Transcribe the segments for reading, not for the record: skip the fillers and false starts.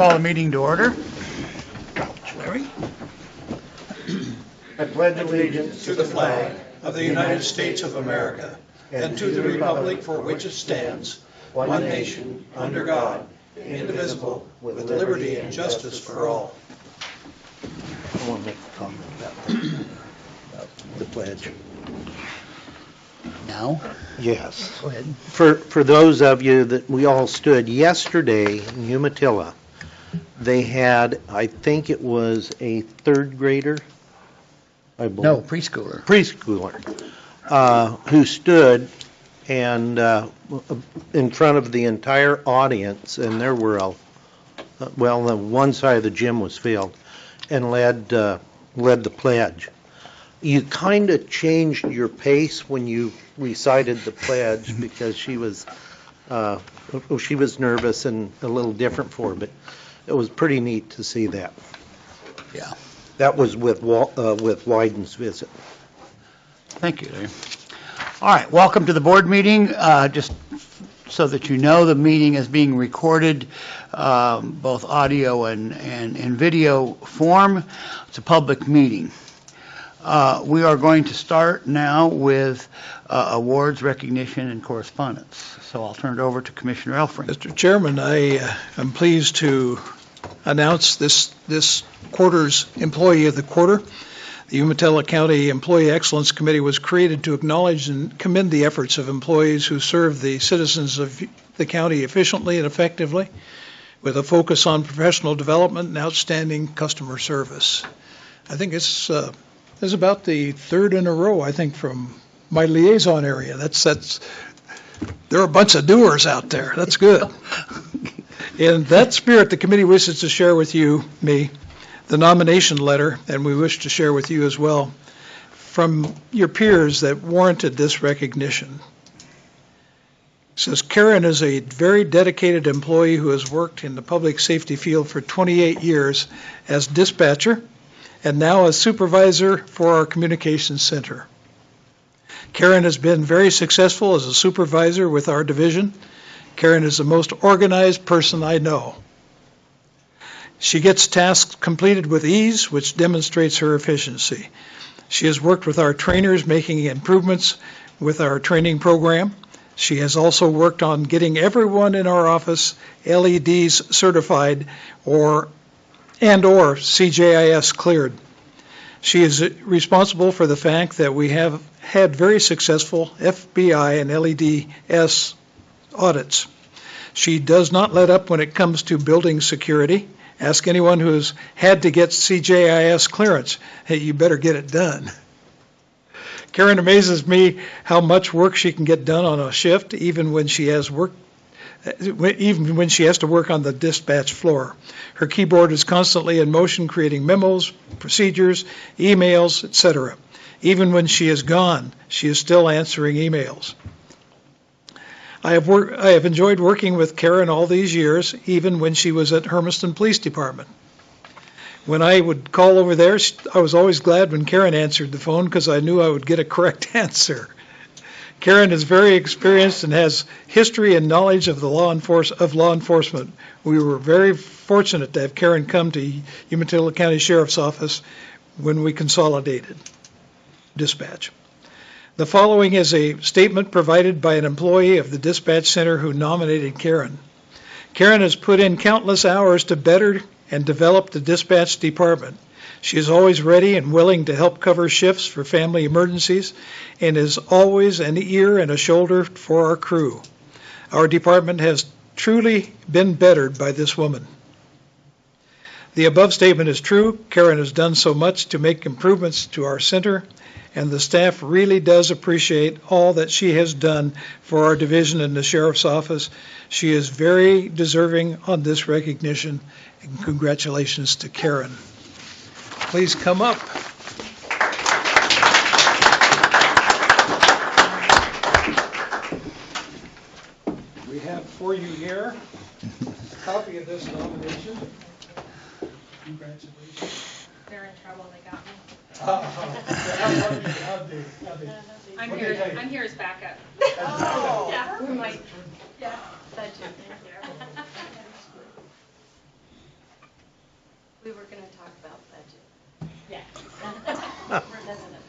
call the meeting to order. Larry? I pledge allegiance to the flag of the United States of America and to the republic for which it stands, one nation, under God, indivisible, with liberty and justice for all. I want to make a comment about the pledge. Now? Yes. Go ahead. For those of you that we all stood yesterday in Umatilla, they had, I think it was a third grader, I believe. No, preschooler. Who stood and in front of the entire audience, and there were the one side of the gym was filled, and led the pledge. You kind of changed your pace when you recited the pledge because she was nervous and a little different for her, but it was pretty neat to see that. Yeah. That was with Wyden's visit. Thank you, Larry. All right, welcome to the board meeting. Just so that you know, the meeting is being recorded, both audio and in video form. It's a public meeting. We are going to start now with awards, recognition, and correspondence. So I'll turn it over to Commissioner Elfring. Mr. Chairman, I am pleased to announce this quarter's Employee of the Quarter. The Umatilla County Employee Excellence Committee was created to acknowledge and commend the efforts of employees who serve the citizens of the county efficiently and effectively, with a focus on professional development and outstanding customer service. I think it's about the third in a row, I think, from my liaison area. There are a bunch of doers out there. That's good. In that spirit, the committee wishes to share with me, the nomination letter, and we wish to share with you as well, from your peers that warranted this recognition. It says, Karen is a very dedicated employee who has worked in the public safety field for 28 years as dispatcher and now as supervisor for our communications center. Karen has been very successful as a supervisor with our division. Karen is the most organized person I know. She gets tasks completed with ease, which demonstrates her efficiency. She has worked with our trainers, making improvements with our training program. She has also worked on getting everyone in our office LEDs certified or CJIS cleared. She is responsible for the fact that we have had very successful FBI and LEDs audits. She does not let up when it comes to building security. Ask anyone who's had to get CJIS clearance. Hey, you better get it done. Karen amazes me how much work she can get done on a shift, even when she has to work on the dispatch floor. Her keyboard is constantly in motion, creating memos, procedures, emails, etc. Even when she is gone, she is still answering emails. I have enjoyed working with Karen all these years, even when she was at Hermiston Police Department. When I would call over there, I was always glad when Karen answered the phone because I knew I would get a correct answer. Karen is very experienced and has history and knowledge of law enforcement. We were very fortunate to have Karen come to Umatilla County Sheriff's Office when we consolidated dispatch. The following is a statement provided by an employee of the dispatch center who nominated Karen. Karen has put in countless hours to better and develop the dispatch department. She is always ready and willing to help cover shifts for family emergencies and is always an ear and a shoulder for our crew. Our department has truly been bettered by this woman. The above statement is true. Karen has done so much to make improvements to our center, and the staff really does appreciate all that she has done for our division in the Sheriff's Office. She is very deserving on this recognition, and congratulations to Karen. Please come up. We have for you here a copy of this nomination. Congratulations. They're in trouble, they got me. I'm here as backup. Oh. Yeah, we might. Yeah, that too. Thank you. We were going to talk about budget. Yeah.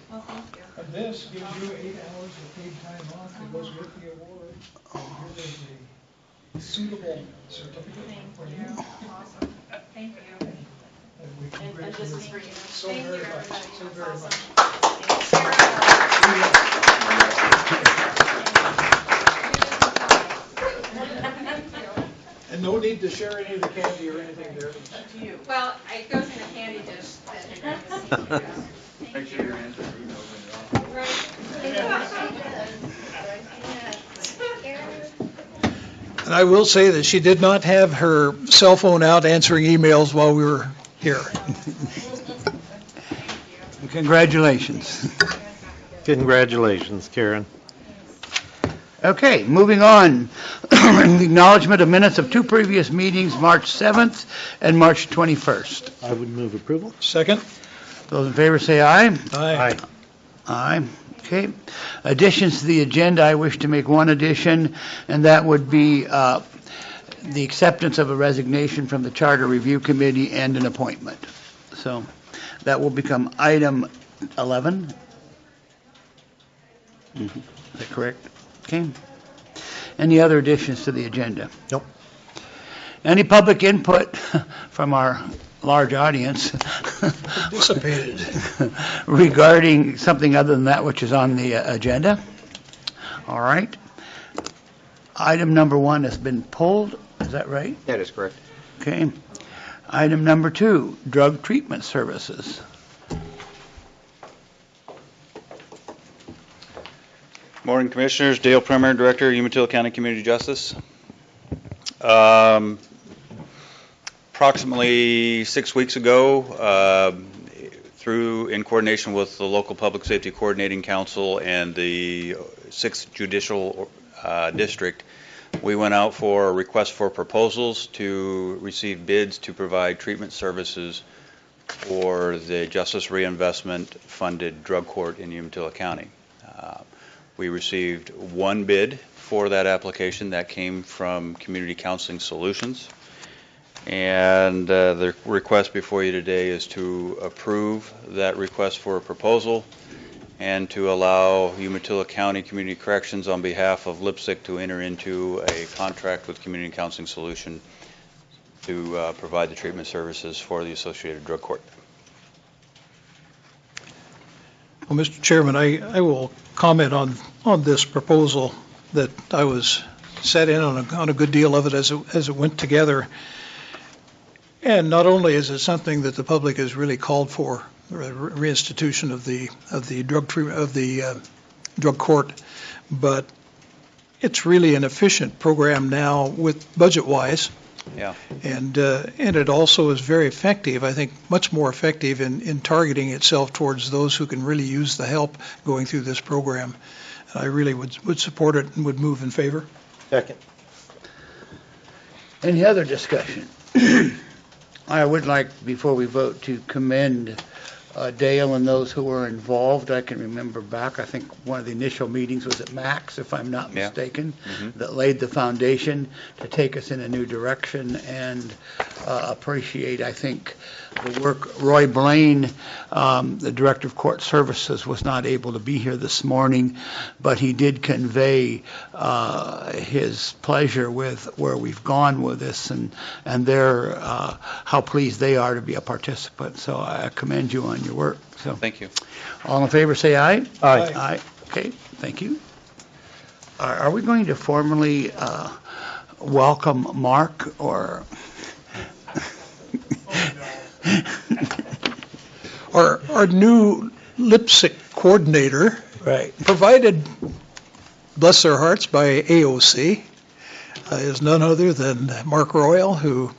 Well, thank you. And this gives you 8 hours of paid time off that goes with the award. And here is a suitable certificate for you. Awesome. Thank you. And we And congratulate this is for you. so Thank very you, much, everybody. so That's very awesome. And no need to share any of the candy or anything there. Well, it goes in the candy dish. Make sure your hands are clean when you're off. And I will say that she did not have her cell phone out answering emails while we were here. Congratulations. Congratulations, Karen. Okay, moving on. Acknowledgement of minutes of 2 previous meetings, March 7th and March 21st. I would move approval. Second? Those in favor say aye. Aye. Aye. Okay. Additions to the agenda, I wish to make one addition, and that would be the acceptance of a resignation from the Charter Review Committee and an appointment. So that will become item 11. Is that correct? Okay. Any other additions to the agenda? Nope. Any public input from our large audience Dissipated. regarding something other than that which is on the agenda? All right. Item number 1 has been pulled. Is that right? That is correct. Okay. Item number 2, drug treatment services. Morning, Commissioners. Dale Primer, Director, Umatilla County Community Justice. Approximately 6 weeks ago, in coordination with the local Public Safety Coordinating Council and the 6th Judicial District, we went out for a request for proposals to receive bids to provide treatment services for the Justice Reinvestment Funded Drug Court in Umatilla County. We received one bid for that application that came from Community Counseling Solutions. And the request before you today is to approve that request for a proposal and to allow Umatilla County Community Corrections on behalf of Lipstick to enter into a contract with Community Counseling Solution to provide the treatment services for the Associated Drug Court. Well, Mr. Chairman, I will comment on this proposal that I was set in on a good deal of it as it went together. And not only is it something that the public has really called for, reinstitution of the drug treatment of the drug court, but it's really an efficient program now with budget-wise. Yeah. And it also is very effective, I think much more effective in targeting itself towards those who can really use the help going through this program. And I really would support it and would move in favor. Second. Any other discussion? I would like, before we vote, to commend Dale and those who were involved. I can remember back, I think one of the initial meetings was at Max, if I'm not Yeah. mistaken, Mhm. that laid the foundation to take us in a new direction, and appreciate, I think, the work. Roy Blaine, the Director of Court Services, was not able to be here this morning, but he did convey his pleasure with where we've gone with this, and their how pleased they are to be a participant. So I commend you on your work. So Thank you. all in favor, say aye. Aye. Aye. Okay, thank you. Are we going to formally welcome Mark, or? Our new lipstick coordinator, Right. provided, bless their hearts, by AOC, is none other than Mark Royal, who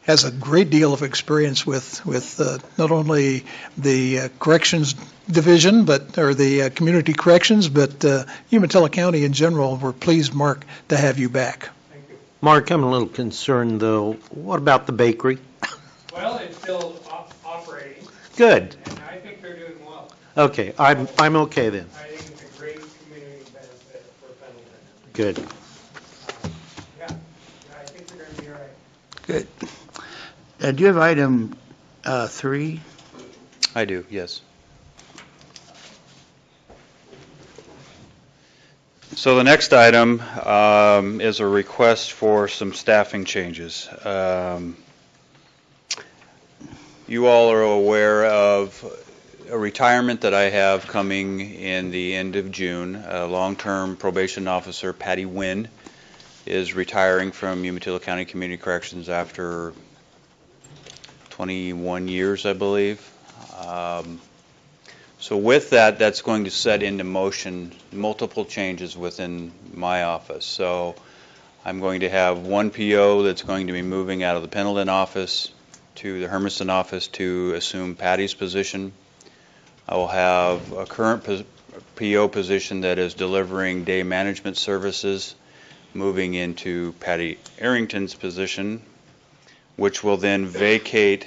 has a great deal of experience with not only the corrections division, or the community corrections, but Umatilla County in general. We're pleased, Mark, to have you back. Mark, I'm a little concerned, though. What about the bakery? Well, it's still operating, Good. and I think they're doing well. Okay, I'm okay then. I think it's a great community benefit for Pendleton. Good. Yeah, I think they're going to be all right. Good. Do you have item 3? I do, yes. So the next item is a request for some staffing changes. You all are aware of a retirement that I have coming in the end of June. Long-term probation officer Patty Wynn is retiring from Umatilla County Community Corrections after 21 years, I believe. So with that, that's going to set into motion multiple changes within my office. So I'm going to have one PO that's going to be moving out of the Pendleton office to the Hermiston office to assume Patty's position. I will have a current PO position that is delivering day management services moving into Patty Arrington's position, which will then vacate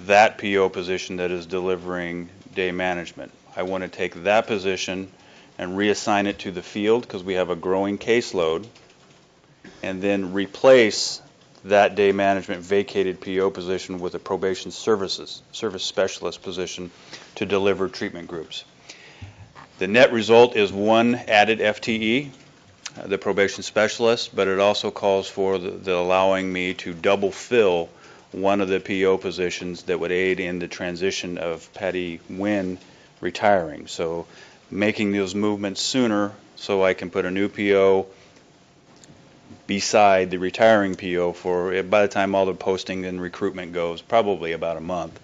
that PO position that is delivering day management. I want to take that position and reassign it to the field because we have a growing caseload, and then replace that day management vacated PO position with a probation service specialist position to deliver treatment groups. The net result is one added FTE, the probation specialist, but it also calls for the allowing me to double fill one of the PO positions that would aid in the transition of Patty Wynn retiring. So making those movements sooner so I can put a new PO beside the retiring PO for, by the time all the posting and recruitment goes, probably about a month,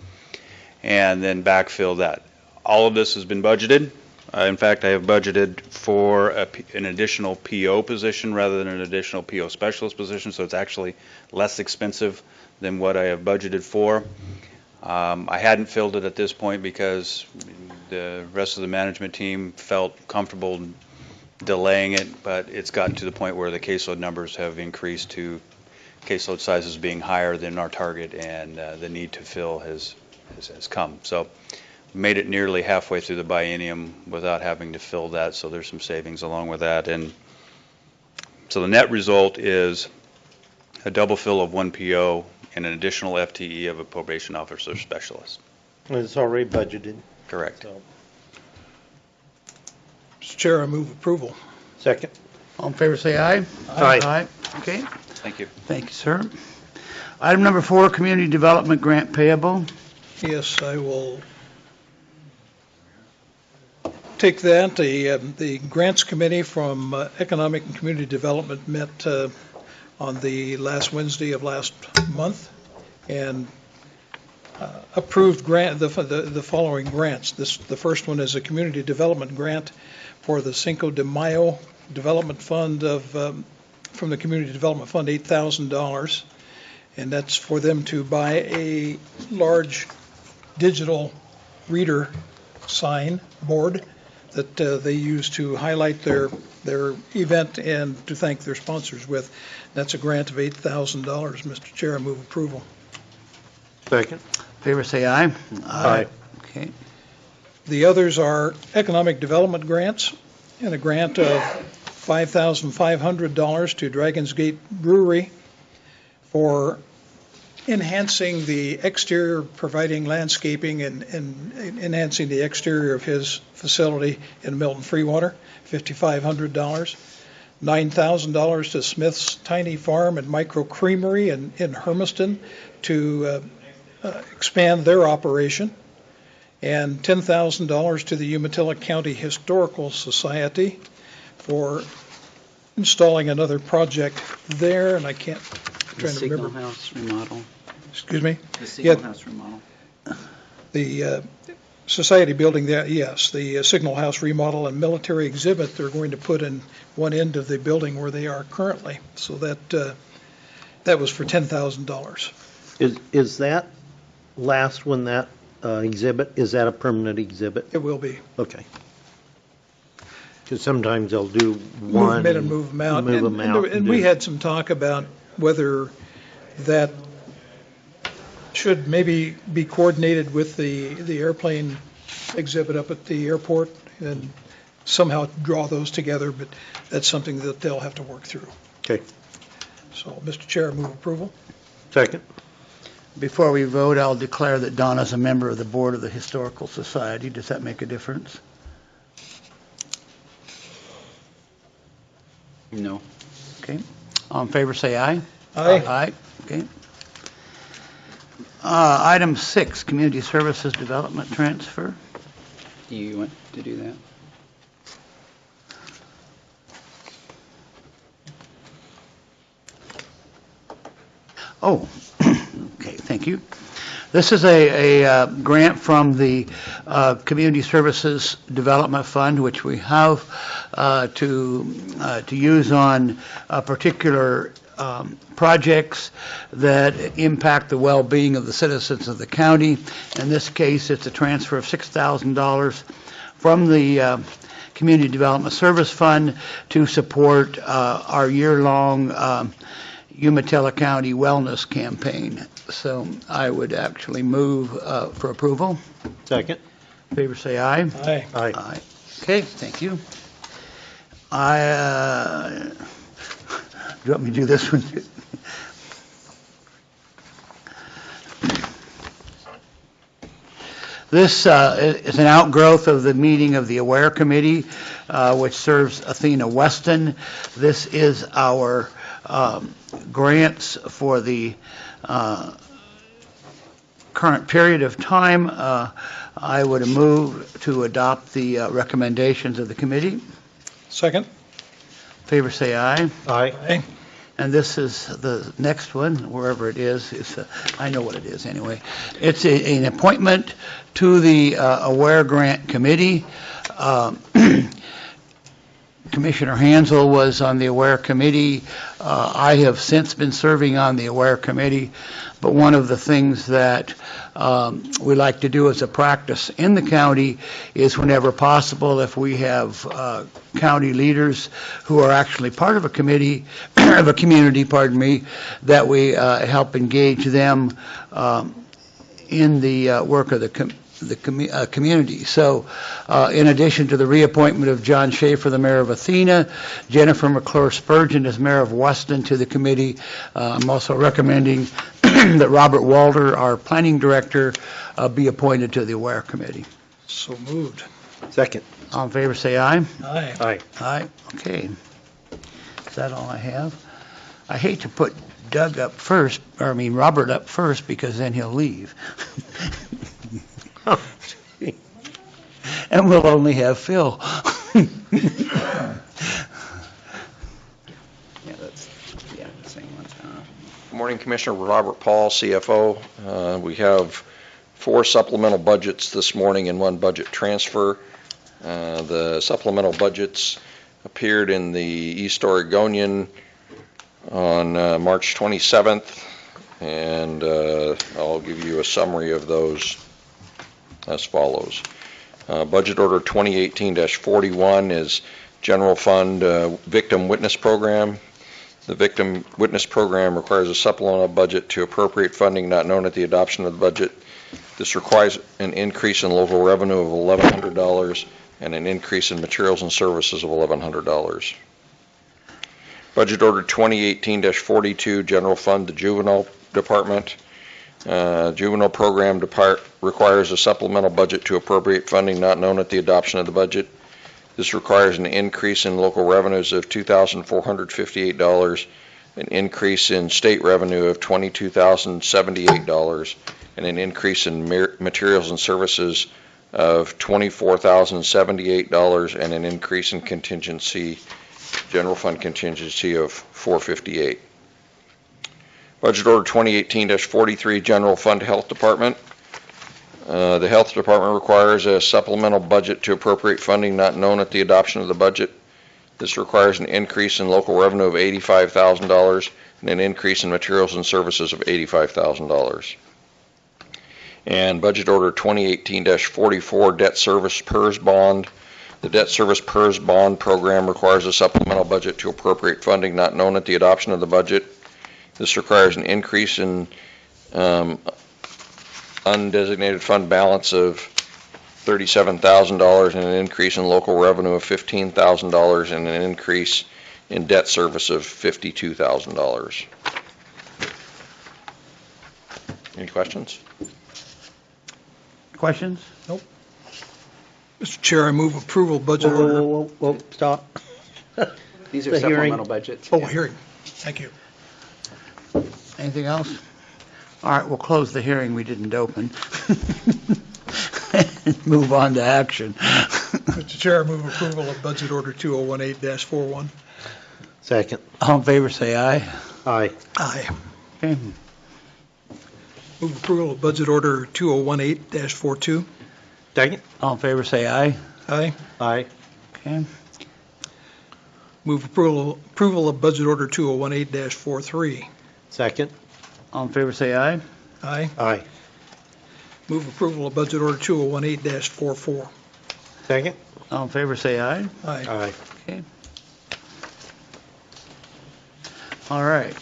and then backfill that. All of this has been budgeted. In fact, I have budgeted for an additional PO position rather than an additional PO specialist position, so it's actually less expensive than what I have budgeted for. I hadn't filled it at this point because the rest of the management team felt comfortable delaying it, but it's gotten to the point where the caseload numbers have increased to caseload sizes being higher than our target, and the need to fill has come. So made it nearly halfway through the biennium without having to fill that, so there's some savings along with that. And so the net result is a double fill of one PO and an additional FTE of a probation officer specialist. It's already budgeted. Correct. So. Mr. Chair, I move approval. Second. All in favor, say aye. Aye. Okay, Thank you. thank you, sir. Item number 4, community development grant payable. Yes, I will take that. The Grants Committee from Economic and Community Development met on the last Wednesday of last month and approved the following grants. The first one is a community development grant for the Cinco de Mayo Development Fund from the Community Development Fund, $8,000, and that's for them to buy a large digital reader sign board that they use to highlight their event and to thank their sponsors with. That's a grant of $8,000. Mr. Chair, I move approval. Second. Favor, say aye. Aye. Okay, The others are economic development grants, and a grant of $5,500 to Dragon's Gate Brewery for enhancing the exterior, providing landscaping and enhancing the exterior of his facility in Milton Freewater, $5,500. $9,000 to Smith's Tiny Farm and Micro Creamery in Hermiston to expand their operation, and $10,000 to the Umatilla County Historical Society for installing another project there, and I can't, I'm trying to remember. Signal House remodel. Excuse me? The Signal Yeah. House remodel. The society building there, yes, the Signal House remodel and military exhibit, they're going to put in one end of the building where they are currently. So that was for $10,000. Is that last one, that exhibit, is that a permanent exhibit? It will be. Okay. Because sometimes they'll do Move one. them in and move them out. Move them out. And we had some talk about whether that should maybe be coordinated with the airplane exhibit up at the airport and somehow draw those together, but that's something that they'll have to work through. Okay. So, Mr. Chair, I move approval. Second. Before we vote, I'll declare that Donna's a member of the Board of the Historical Society. Does that make a difference? No. Okay. All in favor, say aye. Aye. Aye, okay. Item 6, Community Services Development Transfer. Do you want to do that? Oh, okay, thank you. This is a grant from the Community Services Development Fund, which we have to use on particular projects that impact the well-being of the citizens of the county. In this case, it's a transfer of $6,000 from the Community Development Service Fund to support our year-long Umatilla County Wellness Campaign. So I would actually move for approval. Second? In favor, say aye. Aye. Aye. Aye. Okay, thank you. Do you want me to do this one? This is an outgrowth of the meeting of the Aware Committee, which serves Athena Weston. This is our grants for the current period of time. I would move to adopt the recommendations of the committee. Second? Favor say aye. Aye. Aye. And this is the next one, wherever it is. I know what it is anyway. It's an appointment to the Aware Grant Committee. Commissioner Hansel was on the Aware Committee. I have since been serving on the Aware Committee, but one of the things that we like to do as a practice in the county is whenever possible, if we have county leaders who are actually part of a committee, of a community, that we help engage them in the work of the community. So in addition to the reappointment of John Schaefer, the mayor of Athena, Jennifer McClure Spurgeon as mayor of Weston to the committee, I'm also recommending that Robert Walter, our planning director, be appointed to the Aware Committee. So moved. Second? All in favor, say aye. Aye. Aye. Aye, okay. Is that all I have? I hate to put Robert up first, because then he'll leave. And we'll only have Phil. Yeah, the same one. Good morning, Commissioner. Robert Paul, CFO. We have 4 supplemental budgets this morning and 1 budget transfer. The supplemental budgets appeared in the East Oregonian on March 27th, and I'll give you a summary of those as follows. Budget Order 2018-41 is General Fund Victim Witness Program. The Victim Witness Program requires a supplemental budget to appropriate funding not known at the adoption of the budget. This requires an increase in local revenue of $1,100 and an increase in materials and services of $1,100. Budget Order 2018-42, General Fund, the Juvenile Department. Juvenile Program requires a supplemental budget to appropriate funding not known at the adoption of the budget. This requires an increase in local revenues of $2,458, an increase in state revenue of $22,078, and an increase in materials and services of $24,078, and an increase in general fund contingency of $458. Budget Order 2018-43, General Fund Health Department. The Health Department requires a supplemental budget to appropriate funding not known at the adoption of the budget. This requires an increase in local revenue of $85,000 and an increase in materials and services of $85,000. And Budget Order 2018-44, Debt Service PERS Bond. The Debt Service PERS Bond Program requires a supplemental budget to appropriate funding not known at the adoption of the budget. This requires an increase in undesignated fund balance of $37,000 and an increase in local revenue of $15,000 and an increase in debt service of $52,000. Any questions? Questions? Mr. Chair, I move approval of budget order. Whoa, stop. These are The hearing. supplemental budgets. Oh, yeah. hearing. Thank you. Anything else? All right, we'll close the hearing we didn't open. Move on to action. Mr. Chair, I move approval of budget order 2018-41. Second. All in favor, say aye. Aye. Aye. Okay. Move approval of budget order 2018-42. Second. All in favor, say aye. Aye. Aye. Okay. Move approval of budget order 2018-43. Second. All in favor, say aye. Aye. Aye. Move approval of budget order 2018-44. Second. All in favor, say aye. Aye. Aye. Okay. All right.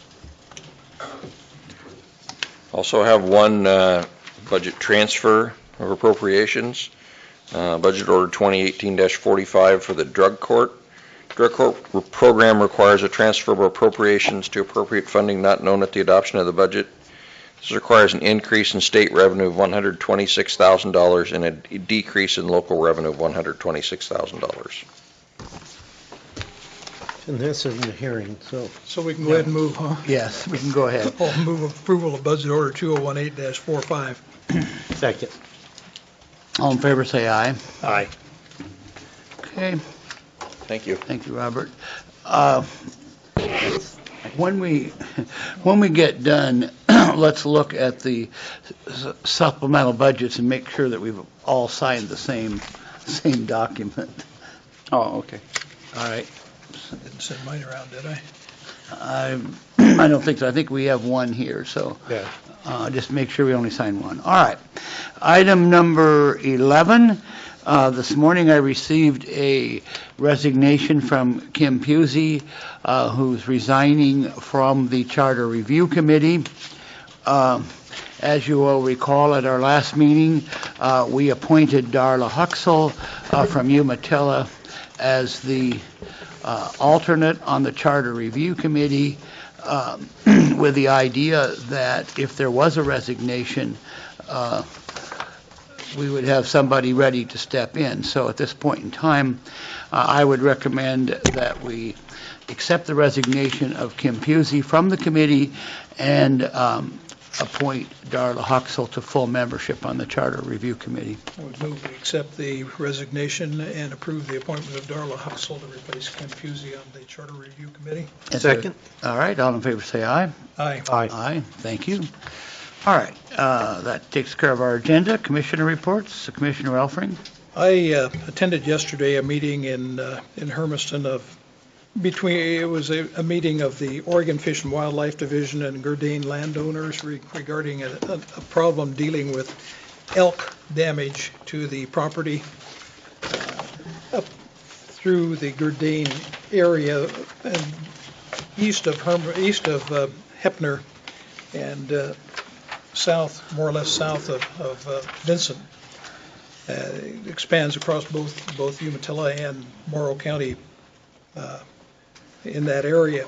Also have one budget transfer of appropriations. Budget order 2018-45 for the drug court. Drug court program requires a transfer of appropriations to appropriate funding not known at the adoption of the budget. This requires an increase in state revenue of $126,000 and a decrease in local revenue of $126,000. And this is in the hearing, so. So we can go ahead and move, huh? Yes, we can go ahead. I'll move approval of budget order 2018-45. Second. All in favor, say aye. Aye. Okay. Thank you. Thank you, Robert. When we get done, let's look at the supplemental budgets and make sure that we've all signed the same document. Oh, okay. All right. Didn't send mine around, did I? I don't think so. I think we have one here, so Yeah. just make sure we only sign one. All right. Item number 11. This morning I received a resignation from Kim Pusey, who's resigning from the Charter Review Committee. As you will recall, at our last meeting, we appointed Darla Huxell from Umatilla as the alternate on the Charter Review Committee, with the idea that if there was a resignation, we would have somebody ready to step in. So at this point in time, I would recommend that we accept the resignation of Kim Pusey from the committee and appoint Darla Huxell to full membership on the Charter Review Committee. I would move we accept the resignation and approve the appointment of Darla Huxell to replace Ken Pusey on the Charter Review Committee. Second. All right, all in favor say aye. Aye. Aye. Aye, thank you. All right, that takes care of our agenda. Commissioner reports. Commissioner Elfring. I attended yesterday a meeting in Hermiston it was a meeting of the Oregon Fish and Wildlife Division and Gurdane landowners regarding a problem dealing with elk damage to the property up through the Gurdane area and east of Heppner and more or less south of Vincent. It expands across both Umatilla and Morrow County in that area.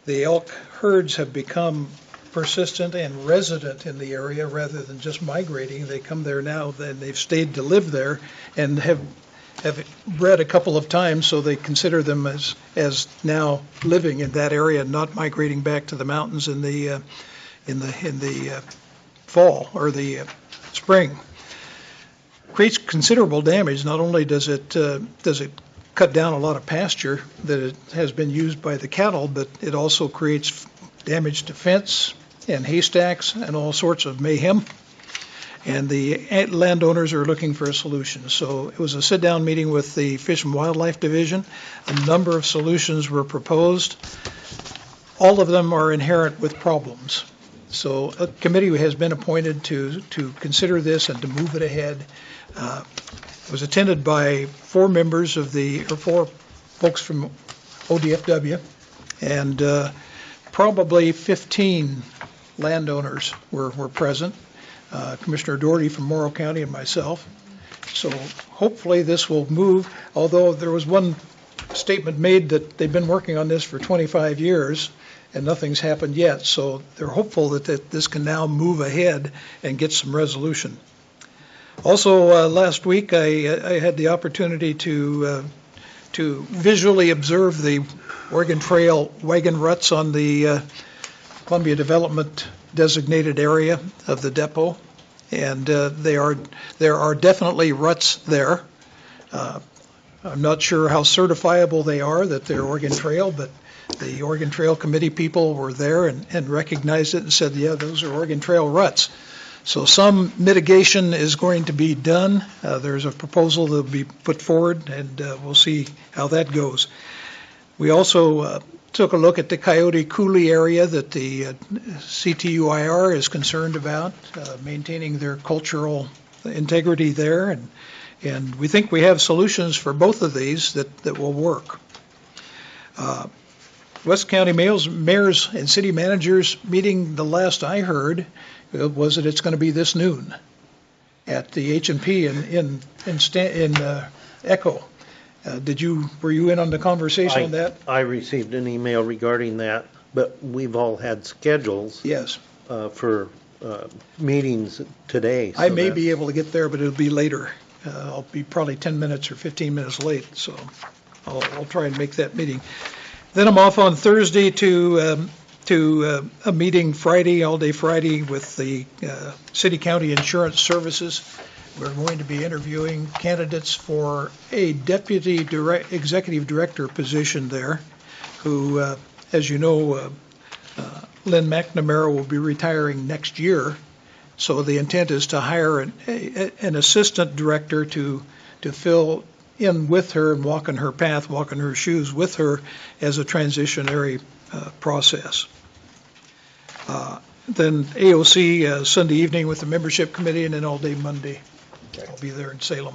The elk herds have become persistent and resident in the area rather than just migrating. They come there now, then they've stayed to live there and have bred a couple of times, so they consider them as now living in that area and not migrating back to the mountains in the fall or the spring. Creates considerable damage. Not only does it cut down a lot of pasture that it has been used by the cattle, but it also creates damage to fence and haystacks and all sorts of mayhem. And the landowners are looking for a solution. So it was a sit-down meeting with the Fish and Wildlife Division. A number of solutions were proposed. All of them are inherent with problems. So a committee has been appointed to consider this and to move it ahead. It was attended by four folks from ODFW, and probably 15 landowners were present. Commissioner Doherty from Morrow County and myself. So hopefully this will move, although there was one statement made that they've been working on this for 25 years, and nothing's happened yet. So they're hopeful that this can now move ahead and get some resolution. Also, last week, I had the opportunity to visually observe the Oregon Trail wagon ruts on the Columbia Development designated area of the depot, and there are definitely ruts there. I'm not sure how certifiable they are that they're Oregon Trail, but the Oregon Trail Committee people were there and recognized it and said, yeah, those are Oregon Trail ruts. So some mitigation is going to be done. There's a proposal that will be put forward, and we'll see how that goes. We also took a look at the Coyote Coulee area that the CTUIR is concerned about, maintaining their cultural integrity there, and we think we have solutions for both of these that will work. West County mayors and city managers meeting, the last I heard, was that it's going to be this noon at the H&P in Echo. Were you in on the conversation on that? I received an email regarding that, but we've all had schedules. Yes. For meetings today. I may be able to get there, but it'll be later. I'll be probably 10 minutes or 15 minutes late, so I'll try and make that meeting. Then I'm off on Thursday to a meeting Friday, all day Friday, with the City County Insurance Services. We're going to be interviewing candidates for a deputy executive director position there, who, as you know, Lynn McNamara will be retiring next year. So the intent is to hire an assistant director to fill in with her and walk in her path, walk in her shoes with her as a transitionary process. Then AOC Sunday evening with the membership committee, and then all day Monday. I'll be there in Salem.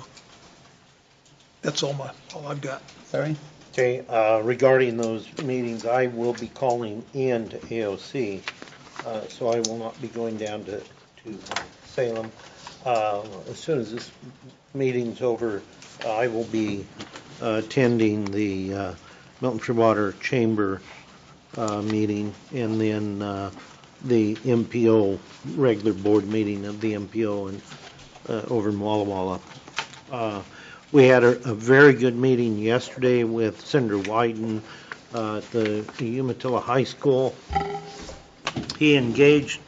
That's all I've got. Larry? Okay, regarding those meetings, I will be calling in to AOC, so I will not be going down to Salem. As soon as this meeting's over, I will be attending the Milton Water Chamber meeting, and then the MPO regular board meeting of the MPO and over in Walla Walla. We had a very good meeting yesterday with Senator Wyden at the Umatilla High School. He engaged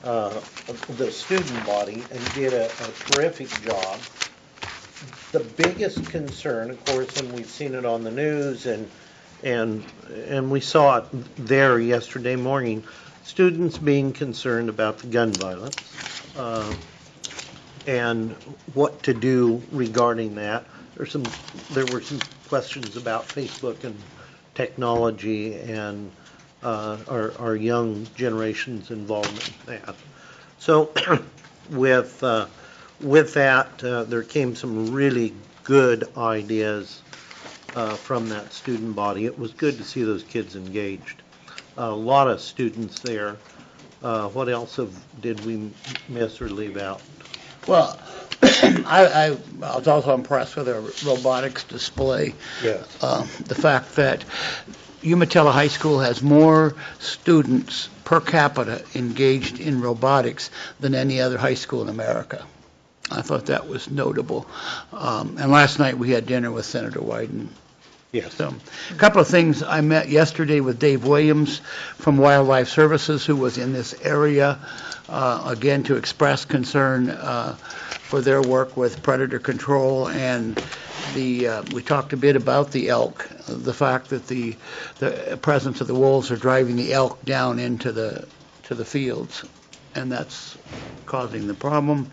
the student body and did a terrific job. The biggest concern, of course, and we've seen it on the news and we saw it there yesterday morning, students being concerned about the gun violence. And what to do regarding that. There were some questions about Facebook and technology and our young generation's involvement in that. So with that, there came some really good ideas from that student body. It was good to see those kids engaged. A lot of students there. What else did we miss or leave out? Well, I was also impressed with their robotics display. Yes. The fact that Umatilla High School has more students per capita engaged in robotics than any other high school in America. I thought that was notable. And last night we had dinner with Senator Wyden. Yes. So, a couple of things. I met yesterday with Dave Williams from Wildlife Services, who was in this area, again, to express concern for their work with predator control. And we talked a bit about the elk, the fact that the presence of the wolves are driving the elk down into the fields, and that's causing the problem.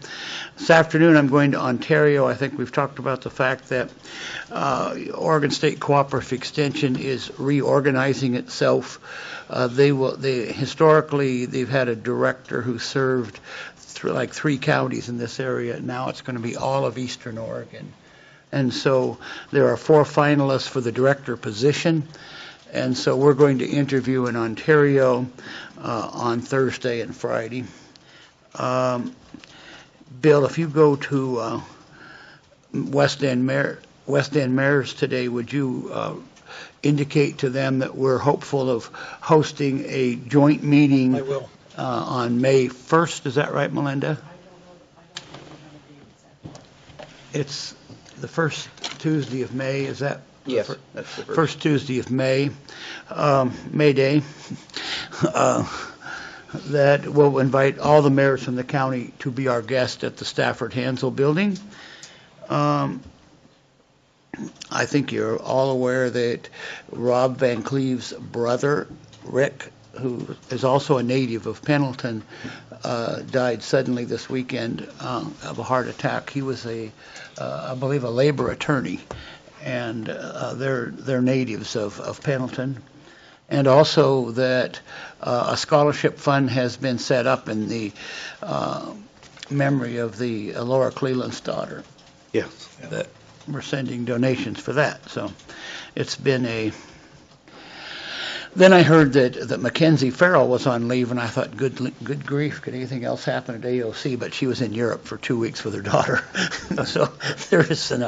This afternoon I'm going to Ontario. I think we've talked about the fact that Oregon State Cooperative Extension is reorganizing itself. Historically, they've had a director who served like 3 counties in this area. Now it's going to be all of Eastern Oregon. And so there are 4 finalists for the director position. And so we're going to interview in Ontario on Thursday and Friday. Bill, if you go to West End Mayors today, would you indicate to them that we're hopeful of hosting a joint meeting I will. on May 1st. Is that right, Melinda? It's the first Tuesday of May, is that? Yes, that's the First Tuesday of May, May Day, that will invite all the mayors from the county to be our guest at the Stafford Hansel Building. I think you're all aware that Rob Van Cleve's brother, Rick, who is also a native of Pendleton, died suddenly this weekend of a heart attack. He was I believe, a labor attorney, and they're natives of Pendleton. And also that a scholarship fund has been set up in the memory of the Laura Cleland's daughter. Yes. That we're sending donations for that. So it's been Then I heard that Mackenzie Farrell was on leave, and I thought, good grief, could anything else happen at AOC? But she was in Europe for 2 weeks with her daughter. So there is an